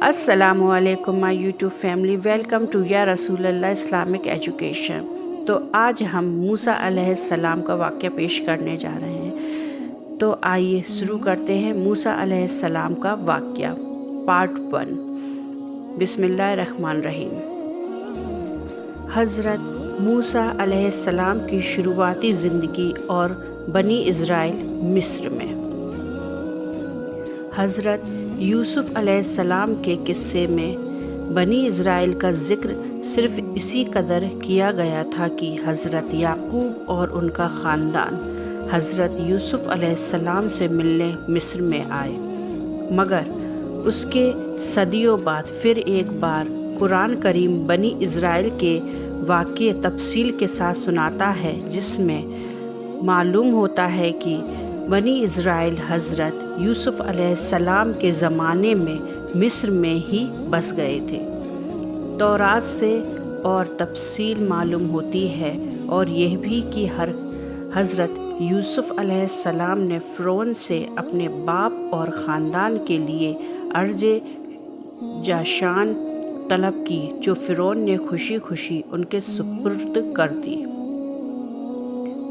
अस्सलामु अलैकुम my YouTube family, welcome to या रसूल अल्लाह इस्लामिक एजुकेशन। तो आज हम मूसा अलैहिस्सलाम का वाक़या पेश करने जा रहे हैं। तो आइए शुरू करते हैं मूसा अलैहिस्सलाम का वाक़या पार्ट 1। बिस्मिल्लाहिर्रहमानिर्रहीम। हज़रत मूसा अलैहिस्सलाम की शुरुआती ज़िंदगी और बनी इज़राइल मिस्र में। हज़रत यूसुफ़ अलैहिस्सलाम के किस्से में बनी इज़राइल का ज़िक्र सिर्फ़ इसी कदर किया गया था कि हज़रत याकूब और उनका ख़ानदान हज़रत यूसुफ़ अलैहिस्सलाम से मिलने मिस्र में आए, मगर उसके सदियों बाद फिर एक बार कुरान करीम बनी इज़राइल के वाक़ये तफसील के साथ सुनाता है, जिसमें मालूम होता है कि बनी इज़राइल हज़रत यूसुफ़ अलैहिस्सलाम के ज़माने में मिस्र में ही बस गए थे। तौरात से और तफसील मालूम होती है, और यह भी कि हज़रत यूसुफ़ अलैहिस्सलाम ने फ़िरौन से अपने बाप और ख़ानदान के लिए अर्ज़े जाशान तलब की, जो फ़िरौन ने खुशी खुशी उनके सुपुर्द कर दी।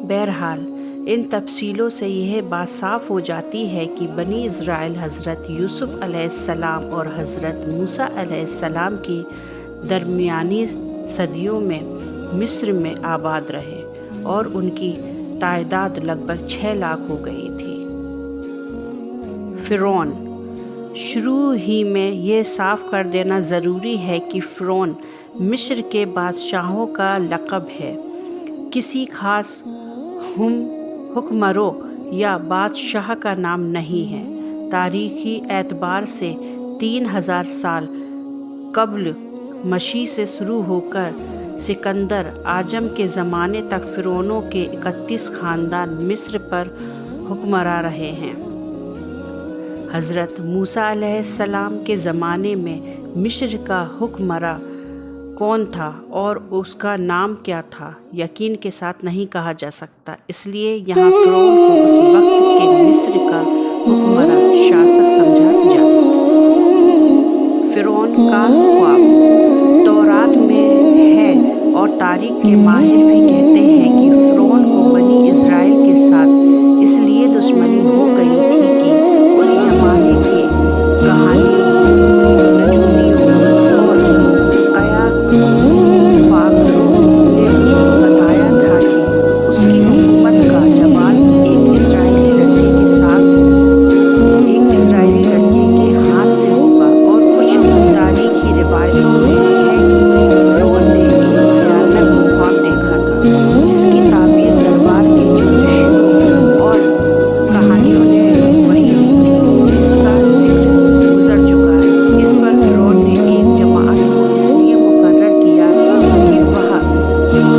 बहरहाल इन तफसीलों से यह बात साफ़ हो जाती है कि बनी इज़राइल हज़रत यूसुफ़ अलैहिस्सलाम और हज़रत मूसा अलैहिस्सलाम की दरमियानी सदियों में मिस्र में आबाद रहे, और उनकी तादाद लगभग 6 लाख हो गई थी। फ़िरौन। शुरू ही में यह साफ़ कर देना ज़रूरी है कि फ़िरौन मिस्र के बादशाहों का लक़ब है, किसी ख़ास हुक्मरों या बादशाह का नाम नहीं है। तारीख़ी एतबार से 3000 साल कब्ल मसीह से शुरू होकर सिकंदर आजम के ज़माने तक फ़िरौनों के 31 ख़ानदान मिस्र पर हुक्मरान रहे हैं। हज़रत मूसा अलैहिस्सलाम के ज़माने में मिस्र का हुक्मरान कौन था और उसका नाम क्या था, यकीन के साथ नहीं कहा जा सकता। इसलिए यहाँ फ़िरौन को उस वक्त के मिस्र का हुक्मरान शासक समझा जाए। फ़िरौन का ख्वाब तौरात में है, और तारीख़ के माहिर भी कहते हैं कि फ़िरौन को बनी इज़राइल के साथ इसलिए दुश्मनी हो गई थी कि उस ज़माने के कहानियों, नजूमियों और फागरों ने उसको बताया था कि उसकी हुकूमत का जवाब एक इज़राइली लड़के के हाथ से होगा। और कुछ तारीख़ी रिवायतों में है कि फ़िरौन ने एक भयानक ख्वाब देखा था, जिसकी ताबीर दरबार के ज्योतिषियों और कहानियों ने वही दी, जिसका जिक्र गुजर चुका है। इस पर फ़िरौन ने एक जमात को इसलिए मुकर्रर किया कि वह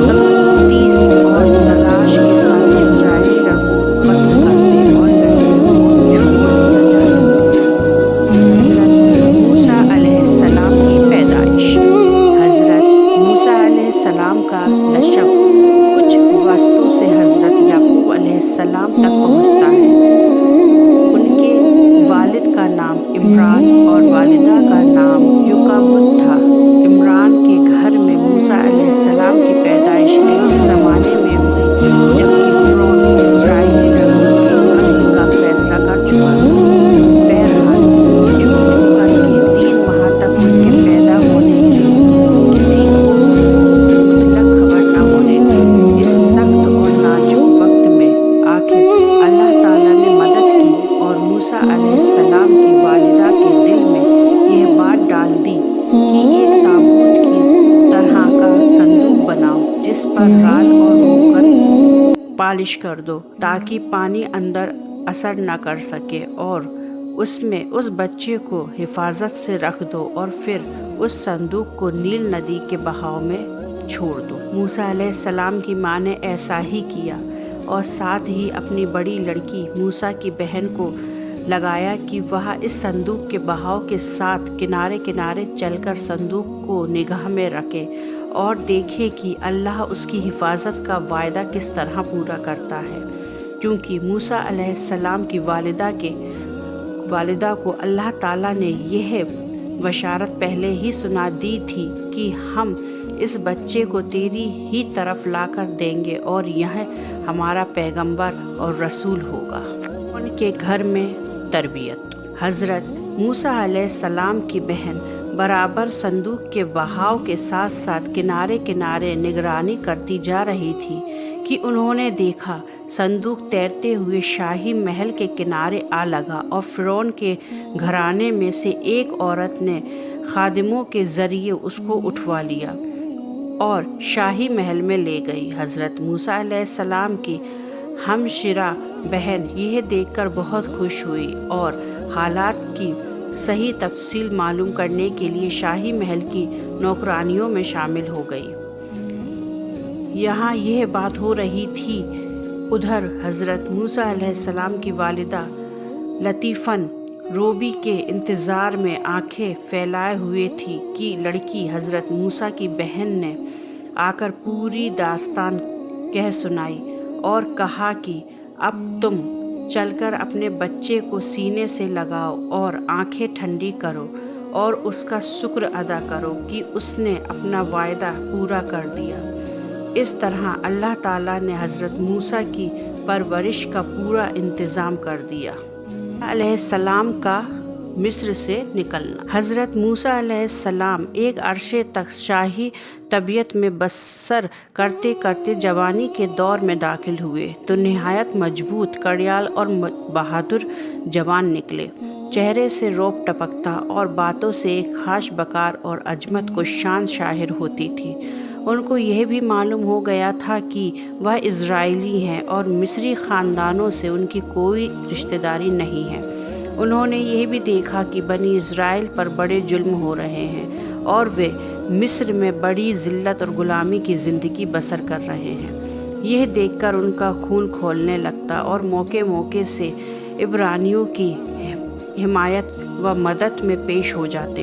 तफ्तीश और तलाश के साथ इज़राइली लड़कों को कत्ल करने और लड़कियों को छोड़ दिया जाए। हज़रत मूसा अलैहिस्सलाम की पैदाइश। हज़रत मूसा अलैहिस्सलाम का नसब कुछ वस्तु से हज़रत याकूब अलैहिस्सलाम तक पहुँचता है। उनके वालिद का नाम इमरान और वालिदा का नाम युकाबुत था। इमरान के घर में मूसा अलैहिस्सलाम की पैदाइश ऐसे ज़माने में हुई जबकि फ़िरौन इज़राइली लड़कों के कत्ल का फैसला कर चुका था। बहरहाल चूक कर के 3 माह तक उनके पैदा होने की किसी को मुतलक खबर न होने की इस सख्त और नाजुक वक्त में आखिर अल्लाह ताला ने मदद की और मूसा अलैहिस्सलाम की वालिदा के दिल में यह बात डाल दी कि एक ताबूत की तरह का संदूक बनाओ, जिस पर राल और रोकर पालिश कर दो ताकि पानी अंदर असर न कर सके, और उसमें उस बच्चे को हिफाजत से रख दो और फिर उस संदूक को नील नदी के बहाव में छोड़ दो। मूसा अलैहिस्सलाम की माँ ने ऐसा ही किया, और साथ ही अपनी बड़ी लड़की मूसा की बहन को लगाया कि वह इस संदूक के बहाव के साथ किनारे किनारे चलकर संदूक को निगाह में रखे और देखे कि अल्लाह उसकी हिफाजत का वायदा किस तरह पूरा करता है, क्योंकि मूसा अलैहिस्सलाम की वालिदा को अल्लाह ताला ने यह बशारत पहले ही सुना दी थी कि हम इस बच्चे को तेरी ही तरफ लाकर देंगे और यह हमारा पैगंबर और रसूल होगा। उनके घर में तरबियत। हज़रत मूसा अलैहिस्सलाम की बहन बराबर संदूक के बहाव के साथ साथ किनारे किनारे निगरानी करती जा रही थी कि उन्होंने देखा संदूक तैरते हुए शाही महल के किनारे आ लगा और फ़िरौन के घराने में से एक औरत ने खादिमों के ज़रिए उसको उठवा लिया और शाही महल में ले गई। हज़रत मूसा अलैहिस्सलाम की हमशिरा बहन यह देखकर बहुत खुश हुई और हालात की सही तफसील मालूम करने के लिए शाही महल की नौकरानियों में शामिल हो गई। यहाँ यह बात हो रही थी, उधर हज़रत मूसा अलैहिस्सलाम की वालिदा लतीफ़न रोबी के इंतज़ार में आंखें फैलाए हुए थी कि लड़की हज़रत मूसा की बहन ने आकर पूरी दास्तान कह सुनाई और कहा कि अब तुम चलकर अपने बच्चे को सीने से लगाओ और आंखें ठंडी करो और उसका शुक्र अदा करो कि उसने अपना वायदा पूरा कर दिया। इस तरह अल्लाह ताला ने हज़रत मूसा की परवरिश का पूरा इंतज़ाम कर दिया। अलैहिस्सलाम का मिस्र से निकलना। हज़रत मूसा अलैहिस्सलाम एक अरसे तक शाही तबीयत में बसर करते करते जवानी के दौर में दाखिल हुए तो निहायत मजबूत, कड़ियाल और बहादुर जवान निकले। चेहरे से रौब टपकता और बातों से एक खास बकार और अजमत को शान शाहिर होती थी। उनको यह भी मालूम हो गया था कि वह इज़राइली हैं और मिस्री ख़ानदानों से उनकी कोई रिश्तेदारी नहीं है। उन्होंने यह भी देखा कि बनी इज़राइल पर बड़े जुल्म हो रहे हैं और वे मिस्र में बड़ी ज़िल्लत और ग़ुलामी की ज़िंदगी बसर कर रहे हैं। यह देखकर उनका खून खौलने लगता और मौके मौके से इब्रानियों की हिमायत व मदद में पेश हो जाते।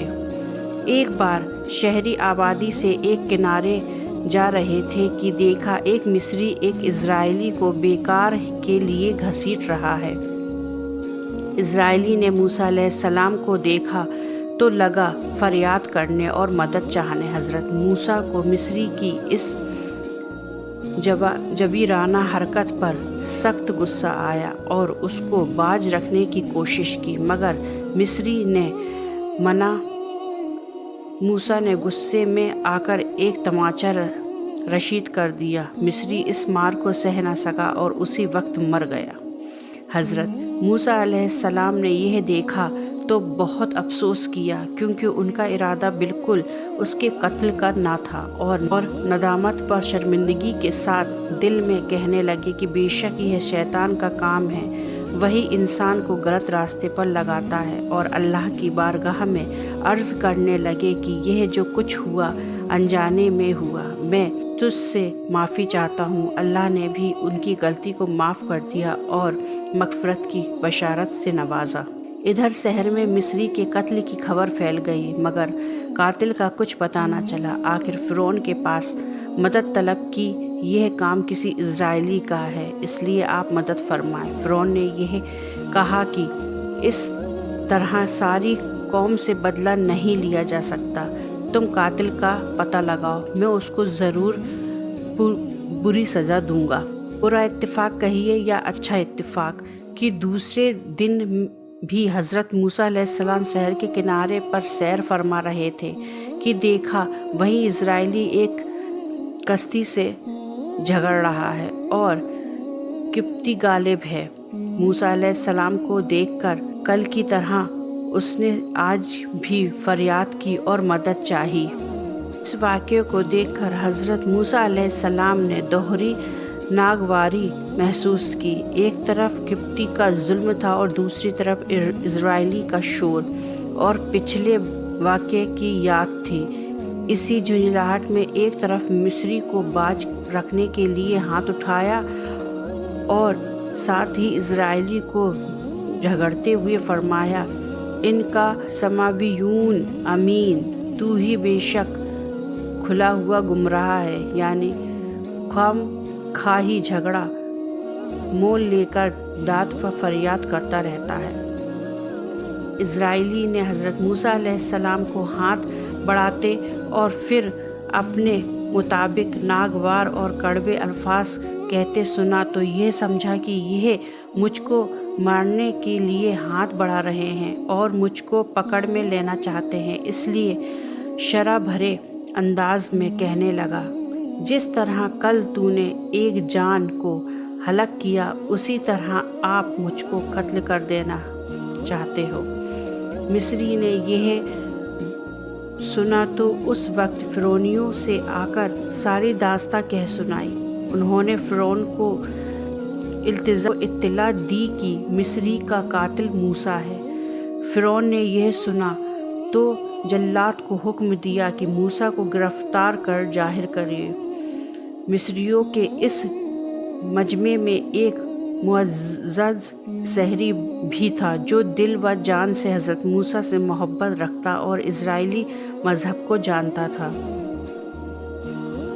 एक बार शहरी आबादी से एक किनारे जा रहे थे कि देखा एक मिस्री एक इज़राइली को बेकार के लिए घसीट रहा है। इज़राइली ने मूसा अलैहिस्सलाम को देखा तो लगा फरियाद करने और मदद चाहने। हज़रत मूसा को मिस्री की इस जबीराना हरकत पर सख्त गुस्सा आया और उसको बाज रखने की कोशिश की, मगर मिस्री ने मना। मूसा ने गुस्से में आकर एक तमाचा रशीद कर दिया। मिस्री इस मार को सह न सका और उसी वक्त मर गया। हज़रत मूसा अलैहिस्सलाम ने यह देखा तो बहुत अफसोस किया क्योंकि उनका इरादा बिल्कुल उसके कत्ल का ना था और नदामत व शर्मिंदगी के साथ दिल में कहने लगे कि बेशक यह शैतान का काम है, वही इंसान को गलत रास्ते पर लगाता है और अल्लाह की बारगाह में अर्ज़ करने लगे कि यह जो कुछ हुआ अनजाने में हुआ, मैं तुझसे माफ़ी चाहता हूँ। अल्लाह ने भी उनकी गलती को माफ़ कर दिया और मग़फ़िरत की बशारत से नवाजा। इधर शहर में मिस्री के कत्ल की खबर फैल गई मगर कातिल का कुछ पता न चला। आखिर फ़िरौन के पास मदद तलब की, यह काम किसी इज़राइली का है, इसलिए आप मदद फरमाएं। फ़िरौन ने यह कहा कि इस तरह सारी कौम से बदला नहीं लिया जा सकता। तुम कातिल का पता लगाओ, मैं उसको ज़रूर बुरी सज़ा दूंगा। बुरा इत्तिफ़ाक़ कहिए या अच्छा इत्तिफ़ाक़ कि दूसरे दिन भी हज़रत मूसा अलैहिस्सलाम शहर के किनारे पर सैर फरमा रहे थे कि देखा वहीं इज़राइली एक कश्ती से झगड़ रहा है और किप्ती गालिब है। मूसा अलैहिस्सलाम को देखकर कल की तरह उसने आज भी फरियाद की और मदद चाही। इस वाक़े को देखकर हज़रत मूसा अलैहिस्सलाम ने दोहरी नागवारी महसूस की। एक तरफ किप्ती का जुल्म था और दूसरी तरफ इज़राइली का शोर और पिछले वाक़े की याद थी। इसी झुंझलाहट में एक तरफ मिस्री को बाज रखने के लिए हाथ उठाया और साथ ही इज़राइली को झगड़ते हुए फरमाया, इनका समावियून अमीन, तू ही बेशक खुला हुआ गुमराह है, यानी खाम खाही झगड़ा मोल लेकर दाद पर फरियाद करता रहता है। इजराइली ने हज़रत मूसा अलैहिस्सलाम को हाथ बढ़ाते और फिर अपने मुताबिक नागवार और कड़वे अल्फाज कहते सुना तो यह समझा कि यह मुझको मारने के लिए हाथ बढ़ा रहे हैं और मुझको पकड़ में लेना चाहते हैं। इसलिए शरा भरे अंदाज में कहने लगा, जिस तरह कल तूने एक जान को हलाक किया उसी तरह आप मुझको कत्ल कर देना चाहते हो। मिस्री ने यह सुना तो उस वक्त फ़िरौनियों से आकर सारी दास्तां कह सुनाई। उन्होंने फ़िरौन को इत्तला दी कि मिस्री का कातिल मूसा है। फ़िरौन ने यह सुना तो जल्लाद को हुक्म दिया कि मूसा को गिरफ्तार कर जाहिर करिए। मिस्रियों के इस मजमे में एक मुअज़्ज़ज़ सहरी भी था जो दिल व जान से हज़रत मूसा से मोहब्बत रखता और इजराइली मज़हब को जानता था।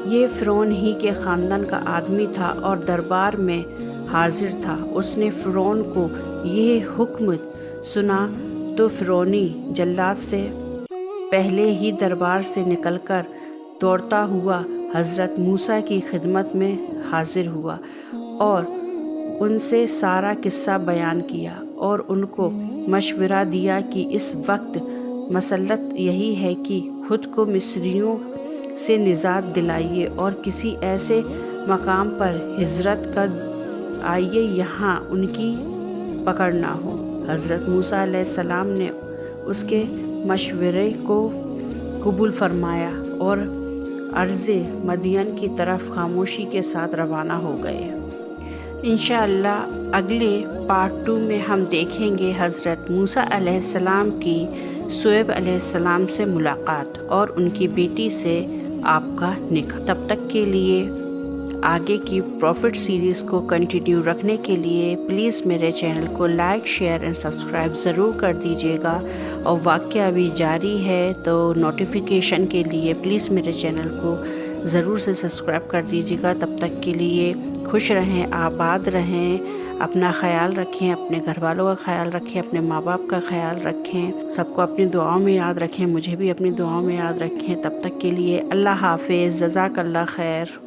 ये फ़िरौन ही के ख़ानदान का आदमी था और दरबार में हाजिर था। उसने फ़िरौन को ये हुक्म सुना तो फ़िरौनी जल्लाद से पहले ही दरबार से निकलकर दौड़ता हुआ हज़रत मूसा की खिदमत में हाजिर हुआ और उनसे सारा किस्सा बयान किया और उनको मशवरा दिया कि इस वक्त मसलत यही है कि खुद को मिस्रियों से निजात दिलाइए और किसी ऐसे मकाम पर हिजरत कर आइए यहाँ उनकी पकड़ ना हो। हज़रत मूसा अलैहिस्सलाम ने उसके मशवरे को कबूल फरमाया और अर्ज़े मदियन की तरफ खामोशी के साथ रवाना हो गए। इंशाअल्लाह अगले पार्ट 2 में हम देखेंगे हज़रत मूसा अलैहिस्सलाम की शुएब अलैहिस्सलाम से मुलाकात और उनकी बेटी से आपका निकाह। तब तक के लिए आगे की प्रॉफिट सीरीज़ को कंटिन्यू रखने के लिए प्लीज़ मेरे चैनल को लाइक शेयर एंड सब्सक्राइब ज़रूर कर दीजिएगा और वाक़या अभी जारी है तो नोटिफिकेशन के लिए प्लीज़ मेरे चैनल को ज़रूर से सब्सक्राइब कर दीजिएगा। तब तक के लिए खुश रहें, आबाद रहें, अपना ख्याल रखें, अपने घर वालों का ख्याल रखें, अपने माँ बाप का ख्याल रखें, सबको अपनी दुआओं में याद रखें, मुझे भी अपनी दुआओं में याद रखें। तब तक के लिए अल्लाह हाफ़िज़, जज़ाकल्लाह खैर।